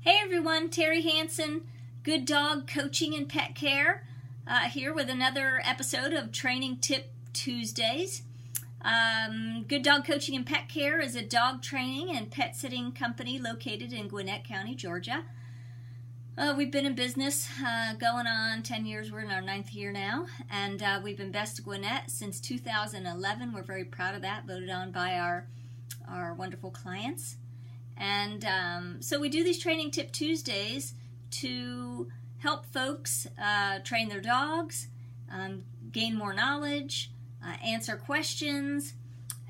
Hey everyone, Terry Hansen, Good Dog Coaching and Pet Care, here with another episode of Training Tip Tuesdays. Good Dog Coaching and Pet Care is a dog training and pet sitting company located in Gwinnett County, Georgia. We've been in business going on 10 years. We're in our 9th year now, and we've been Best of Gwinnett since 2011. We're very proud of that, voted on by our wonderful clients. And so we do these Training Tip Tuesdays to help folks train their dogs, gain more knowledge, answer questions,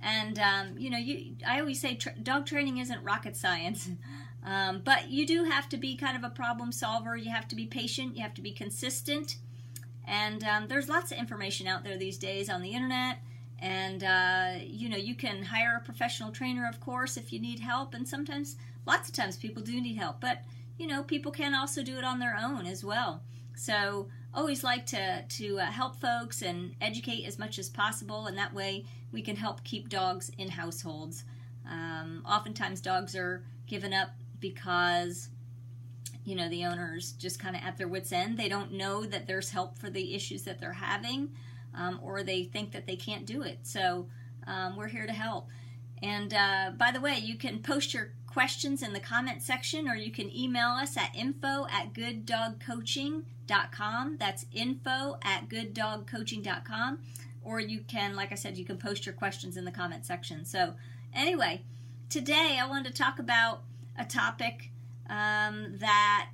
and I always say dog training isn't rocket science, but you do have to be kind of a problem solver. You have to be patient. You have to be consistent, and there's lots of information out there these days on the internet. And, you can hire a professional trainer, of course, if you need help. And sometimes, lots of times, people do need help. But, people can also do it on their own as well. So, always like to help folks and educate as much as possible. And that way, we can help keep dogs in households. Oftentimes, dogs are given up because, the owner's just kind of at their wit's end. They don't know that there's help for the issues that they're having. Or they think that they can't do it. So we're here to help. And by the way, you can post your questions in the comment section, or you can email us at info@gooddogcoaching.com. That's info@gooddogcoaching.com. Or you can, like I said, you can post your questions in the comment section. So anyway, today I wanted to talk about a topic that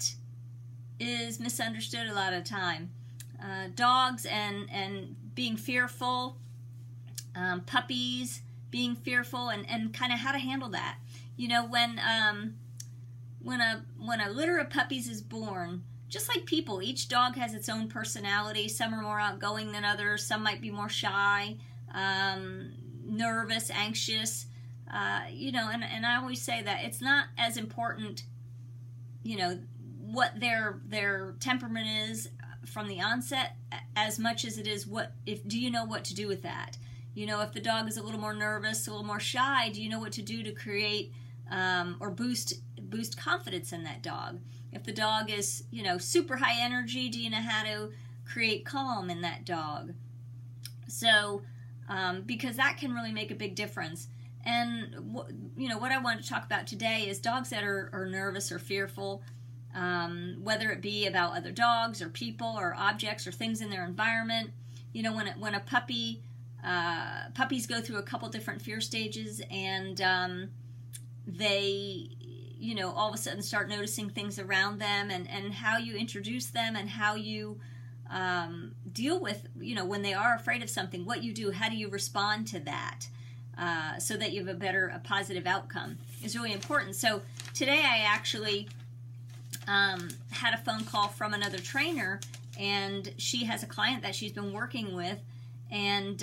is misunderstood a lot of the time. Dogs and being fearful, puppies being fearful, and kind of how to handle that. When a litter of puppies is born, just like people, each dog has its own personality. Some are more outgoing than others. Some might be more shy, nervous, anxious. And I always say that it's not as important, what their temperament is from the onset as much as it is do you know what to do with that? If the dog is a little more nervous, a little more shy, do you know what to do to create or boost confidence in that dog? If the dog is, super high energy, do you know how to create calm in that dog? So, because that can really make a big difference. And, what I want to talk about today is dogs that are nervous or fearful, whether it be about other dogs or people or objects or things in their environment. When a puppies go through a couple different fear stages, and they, all of a sudden start noticing things around them, and how you introduce them, and how you deal with, when they are afraid of something, what you do, how do you respond to that, so that you have a positive outcome is really important. So today I actually had a phone call from another trainer, and she has a client that she's been working with, and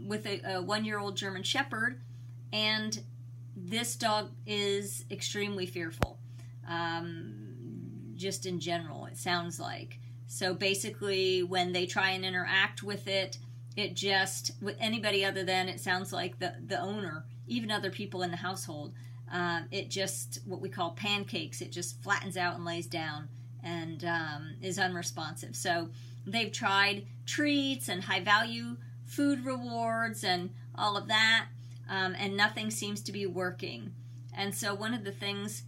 with a 1-year-old German Shepherd, and this dog is extremely fearful, just in general, it sounds like. So basically, when they try and interact with it just, with anybody other than, it sounds like the owner, even other people in the household, it just, what we call pancakes, it just flattens out and lays down and is unresponsive. So they've tried treats and high value food rewards and all of that, and nothing seems to be working. And so one of the things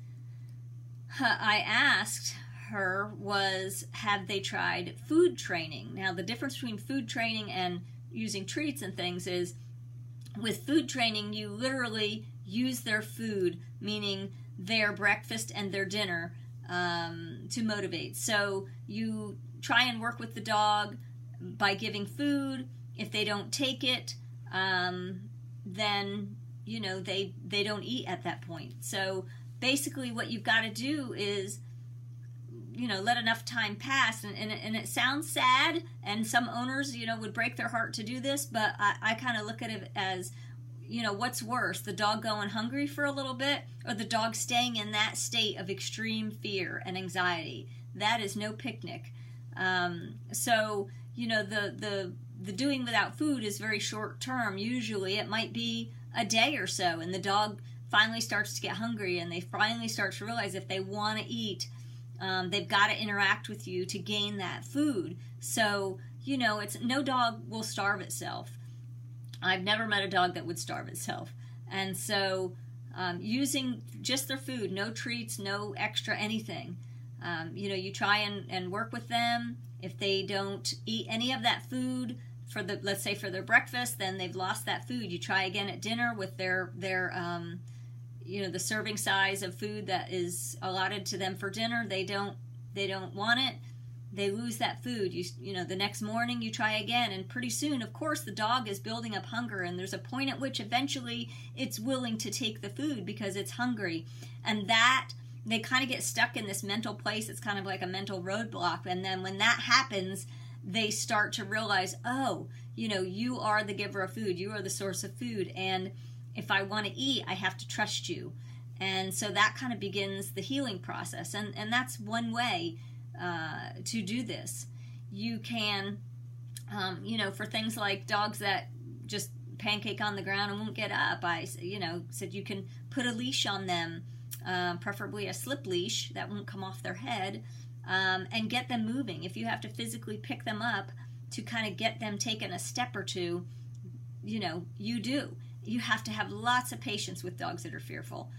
I asked her was, have they tried food training? Now, the difference between food training and using treats and things is, with food training, you literally use their food, meaning their breakfast and their dinner, to motivate. So you try and work with the dog by giving food. If they don't take it, then, they don't eat at that point. So basically what you've got to do is, let enough time pass, and it sounds sad, and some owners, would break their heart to do this, but I kind of look at it as, what's worse, the dog going hungry for a little bit, or the dog staying in that state of extreme fear and anxiety? That is no picnic. So, the doing without food is very short term. Usually it might be a day or so, and the dog finally starts to get hungry, and they finally start to realize if they want to eat, they've got to interact with you to gain that food. So, it's no dog will starve itself. I've never met a dog that would starve itself. And so using just their food, no treats, no extra anything. You try and work with them. If they don't eat any of that food let's say for their breakfast, then they've lost that food. You try again at dinner with their the serving size of food that is allotted to them for dinner. They don't want it. They lose that food. The next morning you try again, and pretty soon, of course, the dog is building up hunger, and there's a point at which eventually it's willing to take the food because it's hungry. And that, they kind of get stuck in this mental place. It's kind of like a mental roadblock. And then when that happens, they start to realize, you are the giver of food. You are the source of food. And if I want to eat, I have to trust you. And so that kind of begins the healing process. And that's one way to do this. You can, for things like dogs that just pancake on the ground and won't get up, I said you can put a leash on them, preferably a slip leash that won't come off their head, and get them moving. If you have to physically pick them up to kind of get them taking a step or two, you do. You have to have lots of patience with dogs that are fearful.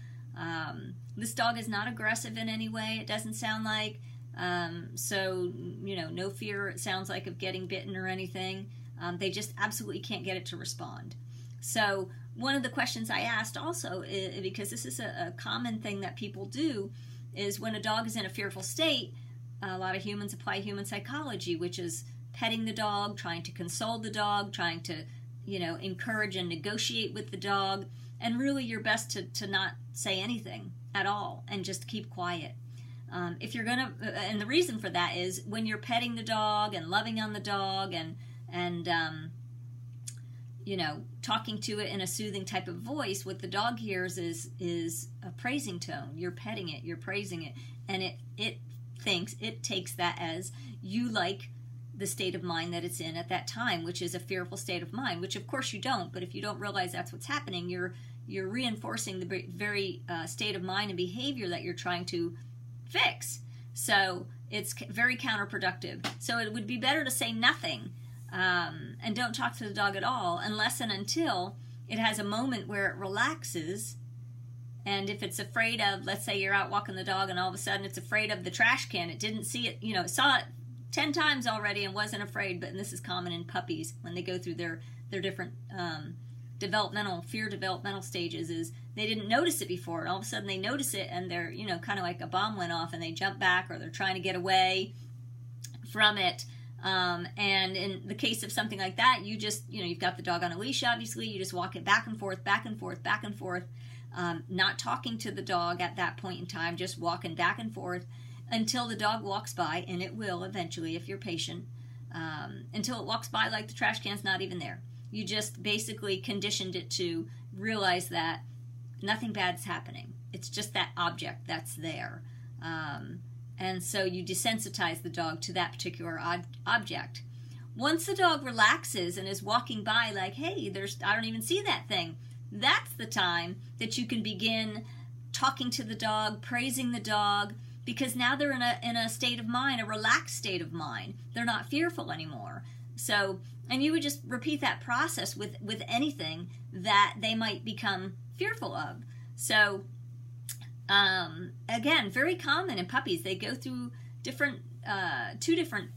This dog is not aggressive in any way, it doesn't sound like. So, no fear, it sounds like, of getting bitten or anything. They just absolutely can't get it to respond. So one of the questions I asked also, because this is a common thing that people do, is when a dog is in a fearful state, a lot of humans apply human psychology, which is petting the dog, trying to console the dog, trying to, encourage and negotiate with the dog, and really your best to not say anything at all and just keep quiet. If you're gonna, and the reason for that is when you're petting the dog and loving on the dog and talking to it in a soothing type of voice, what the dog hears is a praising tone. You're petting it, you're praising it, and it takes that as you like the state of mind that it's in at that time, which is a fearful state of mind, which of course you don't, but if you don't realize that's what's happening, you're reinforcing the very state of mind and behavior that you're trying to fix. So it's very counterproductive. So it would be better to say nothing and don't talk to the dog at all unless and until it has a moment where it relaxes. And if it's afraid of, let's say you're out walking the dog and all of a sudden it's afraid of the trash can, it didn't see it, it saw it 10 times already and wasn't afraid, but and this is common in puppies when they go through their different developmental stages, is they didn't notice it before, and all of a sudden they notice it and they're, kind of like a bomb went off and they jump back or they're trying to get away from it. And in the case of something like that, you just, you've got the dog on a leash, obviously, you just walk it back and forth, back and forth, back and forth, not talking to the dog at that point in time, just walking back and forth until the dog walks by, and it will eventually if you're patient, until it walks by like the trash can's not even there. You just basically conditioned it to realize that nothing bad's happening. It's just that object that's there. And so you desensitize the dog to that particular object. Once the dog relaxes and is walking by like, hey, I don't even see that thing, that's the time that you can begin talking to the dog, praising the dog, because now they're in a state of mind, a relaxed state of mind. They're not fearful anymore. So, and you would just repeat that process with anything that they might become fearful of. So, again, very common in puppies. They go through two different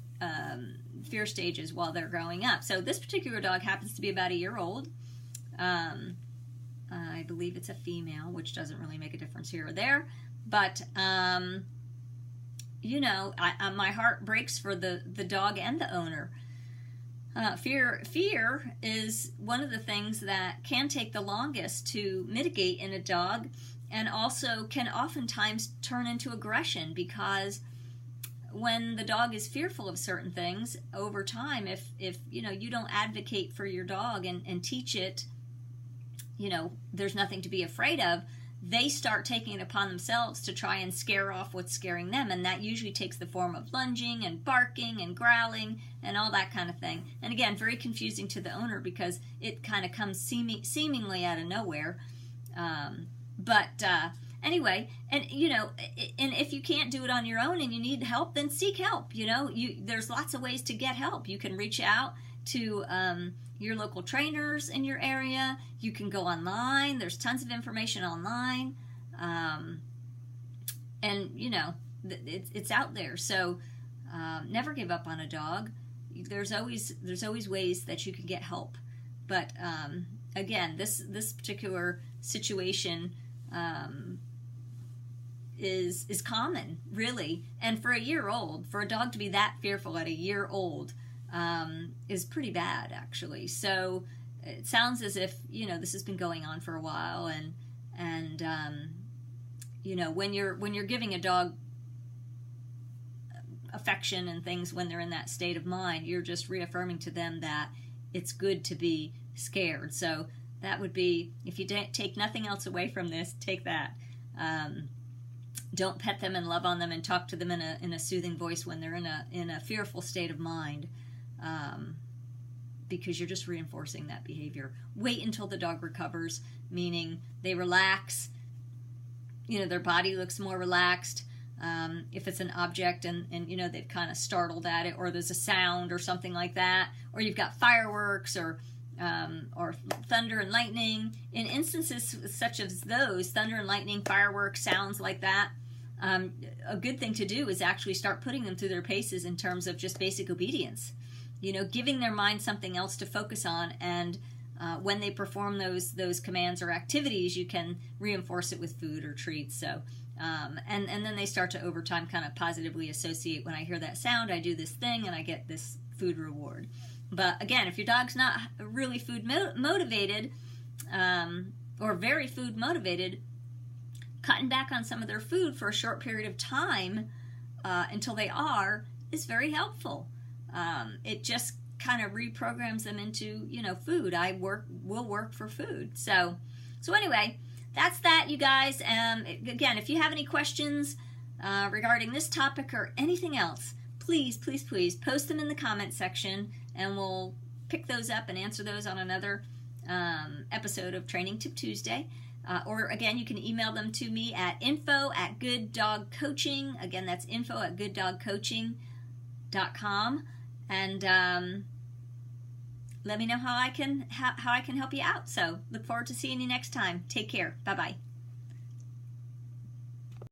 fear stages while they're growing up. So this particular dog happens to be about a year old. I believe it's a female, which doesn't really make a difference here or there. But, my heart breaks for the dog and the owner. Fear is one of the things that can take the longest to mitigate in a dog, and also can oftentimes turn into aggression, because when the dog is fearful of certain things over time, if you don't advocate for your dog and teach it, there's nothing to be afraid of, they start taking it upon themselves to try and scare off what's scaring them, and that usually takes the form of lunging and barking and growling and all that kind of thing. And again, very confusing to the owner because it kind of comes seemingly out of nowhere. But anyway, and and if you can't do it on your own and you need help, then seek help. There's lots of ways to get help. You can reach out to your local trainers in your area. You can go online. There's tons of information online, and it's out there. So never give up on a dog. There's always ways that you can get help. But again, this particular situation is common, really. And for a year old, for a dog to be that fearful at a year old is pretty bad, actually. So it sounds as if this has been going on for a while, and when you're giving a dog affection and things when they're in that state of mind, you're just reaffirming to them that it's good to be scared. So that would be, if you take nothing else away from this, take that. Don't pet them and love on them and talk to them in a soothing voice when they're in a fearful state of mind, because you're just reinforcing that behavior. Wait until the dog recovers, meaning they relax, their body looks more relaxed. If it's an object and they've kind of startled at it, or there's a sound or something like that, or you've got fireworks or thunder and lightning. In instances such as those, thunder and lightning, fireworks, sounds like that, a good thing to do is actually start putting them through their paces in terms of just basic obedience. Giving their mind something else to focus on, and when they perform those commands or activities, you can reinforce it with food or treats. So and then they start to over time kind of positively associate, when I hear that sound, I do this thing and I get this food reward. But again, if your dog's not really food motivated, or very food motivated, cutting back on some of their food for a short period of time until they are is very helpful. It just kind of reprograms them into food. Will work for food. So anyway, that's that, you guys. Again, if you have any questions regarding this topic or anything else, please post them in the comment section, and we'll pick those up and answer those on another episode of Training Tip Tuesday. Or again, you can email them to me at info@gooddogcoaching. Again, that's info@gooddogcoaching.com. And let me know how I can help you out. So look forward to seeing you next time. Take care. Bye-bye.